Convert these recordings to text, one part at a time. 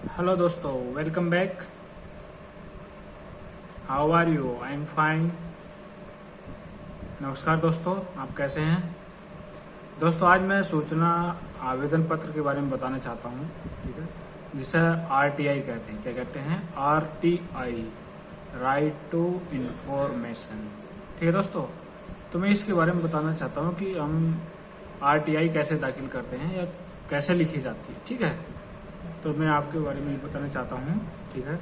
Hello दोस्तों, welcome back. How are you? I am fine. नमस्कार दोस्तों, आप कैसे हैं? दोस्तों, आज मैं सूचना आवेदन पत्र के बारे में बताना चाहता हूं, ठीक है, जिसे आरटीआई कहते हैं। क्या कहते हैं? RTI, right to information. ठीक है दोस्तों, तो मैं इसके बारे में बताना चाहता हूं कि हम आरटीआई कैसे दाखिल करते हैं या कैसे लिखी जाती है। ठीक है, तो मैं आपके बारे में बताना चाहता हूँ। ठीक है,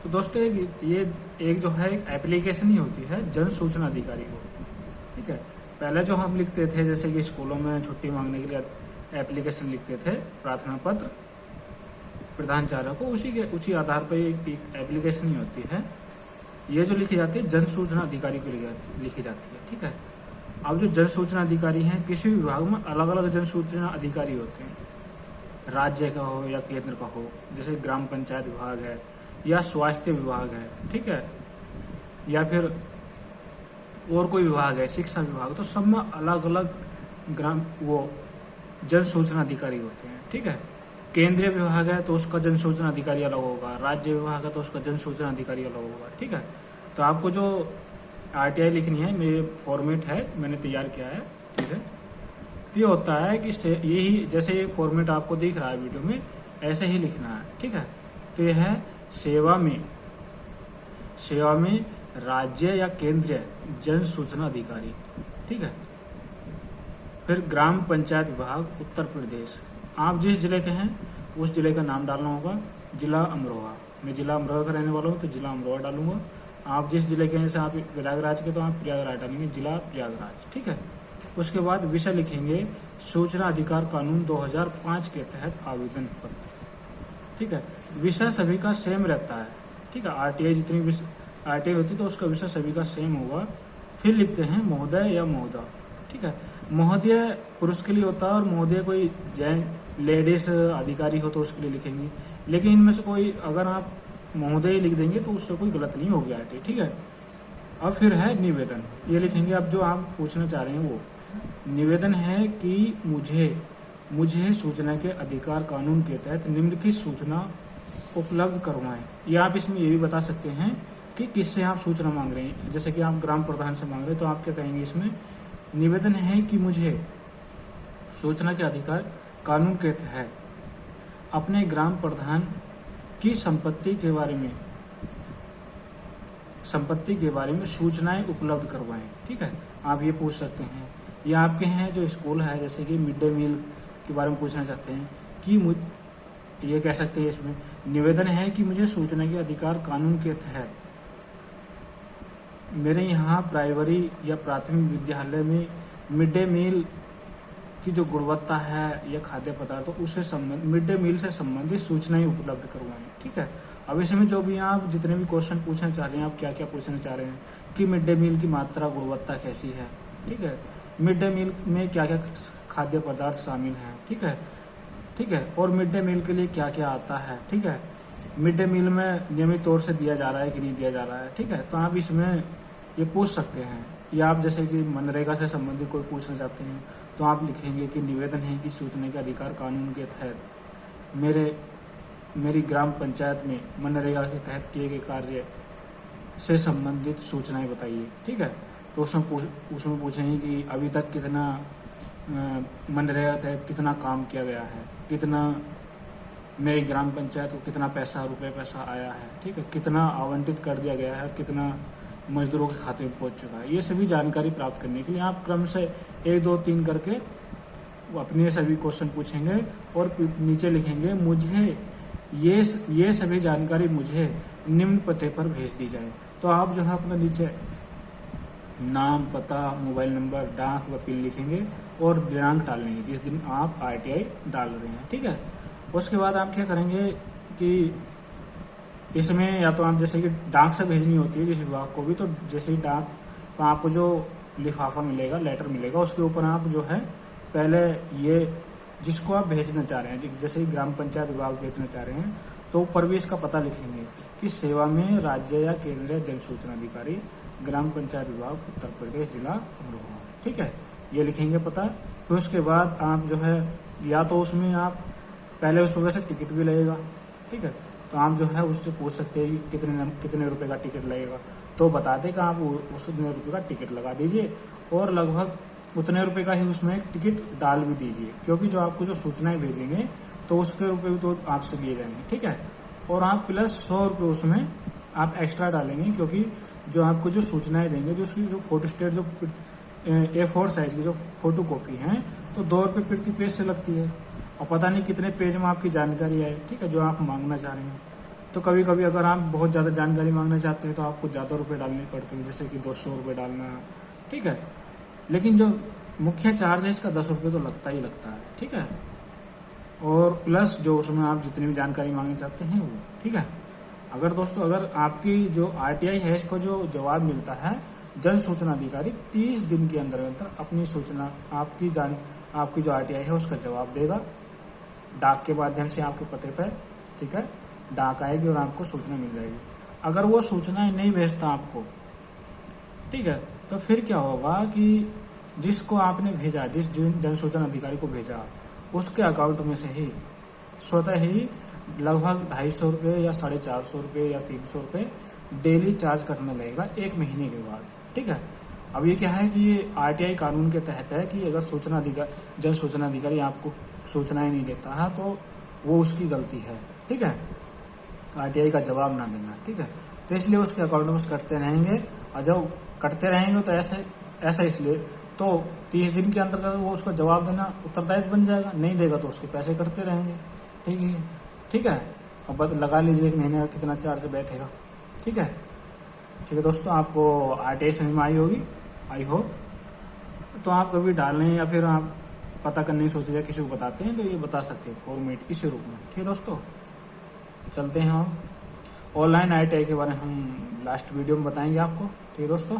तो दोस्तों ये एक जो है एक एप्लीकेशन ही होती है जन सूचना अधिकारी को। ठीक है, पहले जो हम लिखते थे, जैसे कि स्कूलों में छुट्टी मांगने के लिए एप्लीकेशन लिखते थे, प्रार्थना पत्र प्रधानाचार्य को, उसी आधार पर एक एप्लीकेशन ही होती है। ये जो लिखी जाती है जन सूचना अधिकारी को लिखी जाती है। ठीक है, अब जो जन सूचना अधिकारी हैं, किसी विभाग में अलग अलग जन सूचना अधिकारी होते हैं, राज्य का हो या केंद्र का हो। जैसे ग्राम पंचायत विभाग है या स्वास्थ्य विभाग है, ठीक है, या फिर और कोई विभाग है, शिक्षा विभाग, तो सब में अलग अलग जन सूचना अधिकारी होते हैं। ठीक है, केंद्रीय विभाग है तो उसका जन सूचना अधिकारी अलग होगा, राज्य विभाग है तो उसका जन सूचना अधिकारी अलग होगा। ठीक है, तो आपको जो आरटीआई लिखनी है, मेरे फॉर्मेट है, मैंने तैयार किया है। ठीक है, तो ये होता है कि यही जैसे ये फॉर्मेट आपको दिख रहा है वीडियो में, ऐसे ही लिखना है। ठीक है, तो यह है सेवा में राज्य या केंद्रीय जन सूचना अधिकारी। ठीक है, फिर ग्राम पंचायत विभाग उत्तर प्रदेश। आप जिस जिले के हैं उस जिले का नाम डालना होगा। जिला अमरोहा, मैं जिला अमरोहा का रहने वाला हूँ तो जिला अमरोहा डालूंगा। आप जिस जिले के हैं, जैसे आप प्रयागराज के, तो आप प्रयागराज डालेंगे, जिला प्रयागराज। ठीक है, उसके बाद विषय लिखेंगे सूचना अधिकार कानून 2005 के तहत आवेदन पत्र। ठीक है, विषय सभी का सेम रहता है। ठीक है, आरटीआई जितनी आरटीआई होती है तो उसका विषय सभी का सेम होगा। फिर लिखते हैं महोदय या महोदय। ठीक है, महोदय पुरुष के लिए होता है और महोदय कोई लेडीज अधिकारी हो तो उसके लिए लिखेंगे। लेकिन इनमें से कोई अगर आप महोदय लिख देंगे तो उससे कोई गलत नहीं होगी आरटीआई। ठीक है, अब फिर है निवेदन, ये लिखेंगे। अब जो आप पूछना चाह रहे हैं वो निवेदन है कि मुझे सूचना के अधिकार कानून के तहत निम्नलिखित सूचना उपलब्ध करवाएं। या आप इसमें ये भी बता सकते हैं कि किससे आप सूचना मांग रहे हैं। जैसे कि आप ग्राम प्रधान से मांग रहे हैं तो आप क्या कहेंगे इसमें? निवेदन है कि मुझे सूचना के अधिकार कानून के तहत अपने ग्राम प्रधान की संपत्ति के बारे में सूचनाएं उपलब्ध करवाएं। ठीक है, आप ये पूछ सकते हैं। या आपके हैं जो स्कूल है, जैसे कि मिड डे मील के बारे में पूछना चाहते हैं कि ये कह सकते हैं इसमें निवेदन है कि मुझे सूचना के अधिकार कानून के तहत मेरे यहाँ प्राइमरी या प्राथमिक विद्यालय में मिड डे मील की जो गुणवत्ता है या खाद्य पदार्थों उससे संबंधित मिड डे मील से संबंधित सूचनाएं उपलब्ध करवाएं। ठीक है, अब इसमें जो भी आप जितने भी क्वेश्चन पूछना चाह रहे हैं, आप क्या क्या पूछना चाह रहे हैं कि मिड डे मील की मात्रा गुणवत्ता कैसी है। ठीक है, मिड डे मील में क्या क्या खाद्य पदार्थ शामिल हैं। ठीक है, और मिड डे मील के लिए क्या क्या आता है। ठीक है, मिड डे मील में नियमित तौर से दिया जा रहा है कि नहीं दिया जा रहा है। ठीक है, तो आप इसमें ये पूछ सकते हैं। या आप जैसे कि मनरेगा से संबंधित कोई पूछना चाहते हैं तो आप लिखेंगे कि निवेदन है कि सूचना के अधिकार कानून के तहत मेरी ग्राम पंचायत में मनरेगा के तहत किए गए कार्य से संबंधित सूचनाएं बताइए। ठीक है, तो उसमें पूछेंगे कि अभी तक कितना मनरेगा के तहत कितना काम किया गया है, कितना मेरी ग्राम पंचायत को कितना पैसा आया है। ठीक है, कितना आवंटित कर दिया गया है, कितना मजदूरों के खाते में पहुंच चुका है। ये सभी जानकारी प्राप्त करने के लिए आप क्रम से 1 2 3 करके अपने सभी क्वेश्चन पूछेंगे और नीचे लिखेंगे मुझे ये सभी जानकारी मुझे निम्न पते पर भेज दी जाए। तो आप जो है अपना नीचे नाम, पता, मोबाइल नंबर, डाक व पिन लिखेंगे और दिनांक डालेंगे जिस दिन आप आरटीआई डाल रहे हैं। ठीक है, उसके बाद आप क्या करेंगे कि इसमें या तो आप जैसे कि डाक से भेजनी होती है जिस विभाग को भी, तो जैसे ही डाक तो आपको जो लिफाफा मिलेगा, लेटर मिलेगा, उसके ऊपर आप जो है पहले ये जिसको आप भेजना चाह रहे हैं, जैसे ही ग्राम पंचायत विभाग भेजना चाह रहे हैं तो ऊपर भी इसका पता लिखेंगे कि सेवा में राज्य या केंद्रीय जन सूचना अधिकारी ग्राम पंचायत विभाग उत्तर प्रदेश जिला अमरोहा। ठीक है, ये लिखेंगे पता। फिर उसके बाद आप जो है या तो उसमें आप पहले उसमें वैसे टिकट भी लगेगा, ठीक है। तो आप जो है उससे पूछ सकते हैं कि कितने रुपए का टिकट लगेगा, तो बता दें कि आप उतने रुपए का टिकट लगा दीजिए और लगभग उतने रुपए का ही उसमें टिकट डाल भी दीजिए, क्योंकि जो आपको जो सूचनाएं भेजेंगे तो उसके रुपए भी तो आपसे लिए जाएंगे, ठीक है। और आप प्लस 100 रुपये उसमें आप एक्स्ट्रा डालेंगे, क्योंकि जो आपको जो सूचनाएं देंगे, जो उसकी जो फोटोस्टेट जो A4 साइज की जो फोटो कॉपी है, तो 2 रुपये प्रति पेज से लगती है और पता नहीं कितने पेज में आपकी जानकारी आए, ठीक है, जो आप मांगना चाह रहे हैं। तो कभी कभी अगर आप बहुत ज़्यादा जानकारी मांगना चाहते हैं तो आपको ज़्यादा रुपए डालने पड़ते हैं, जैसे कि 200 रुपये डालना, ठीक है। लेकिन जो मुख्य चार्ज है इसका 10 रुपये तो लगता ही लगता है, ठीक है। और प्लस जो उसमें आप जितनी भी जानकारी मांगना चाहते हैं वो, ठीक है। अगर दोस्तों अगर आपकी जो RTI है इसको जो जवाब मिलता है, जन सूचना अधिकारी 30 दिन के अंदर अपनी सूचना आपकी जो RTI है उसका जवाब देगा डाक के माध्यम से आपके पते पर, ठीक है। डाक आएगी और आपको सूचना मिल जाएगी। अगर वो सूचनाएं नहीं भेजता आपको, ठीक है, तो फिर क्या होगा कि जिसको आपने भेजा, जिस जन सूचना अधिकारी को भेजा, उसके अकाउंट में से ही स्वतः ही लगभग 250 रुपये या 450 रुपये या 300 रुपये डेली चार्ज करने लगेगा 1 महीने के बाद, ठीक है। अब ये क्या है कि ये RTI कानून के तहत है कि अगर जन सूचना अधिकारी आपको सूचनाएं नहीं देता है तो वो उसकी गलती है, ठीक है, RTI का जवाब ना देना, ठीक है। तो इसलिए उसके अकाउंट में करते रहेंगे, और जब करते रहेंगे तो ऐसा इसलिए तो 30 दिन के अंतर्गत वो उसको जवाब देना उत्तरदायित्व बन जाएगा, नहीं देगा तो उसके पैसे कटते रहेंगे, ठीक है। अब लगा लीजिए 1 महीने का कितना चार्ज बैठेगा, ठीक है दोस्तों। आपको RTI समझ में आई होगी, आई हो। तो आप कभी डालें या फिर आप पता करने की सोचे या किसी को बताते हैं तो ये बता सकते हैं फॉर्मेट इसी रूप में, ठीक है दोस्तों। चलते हैं हम ऑनलाइन RTI के बारे में हम लास्ट वीडियो में बताएंगे आपको, ठीक है दोस्तों।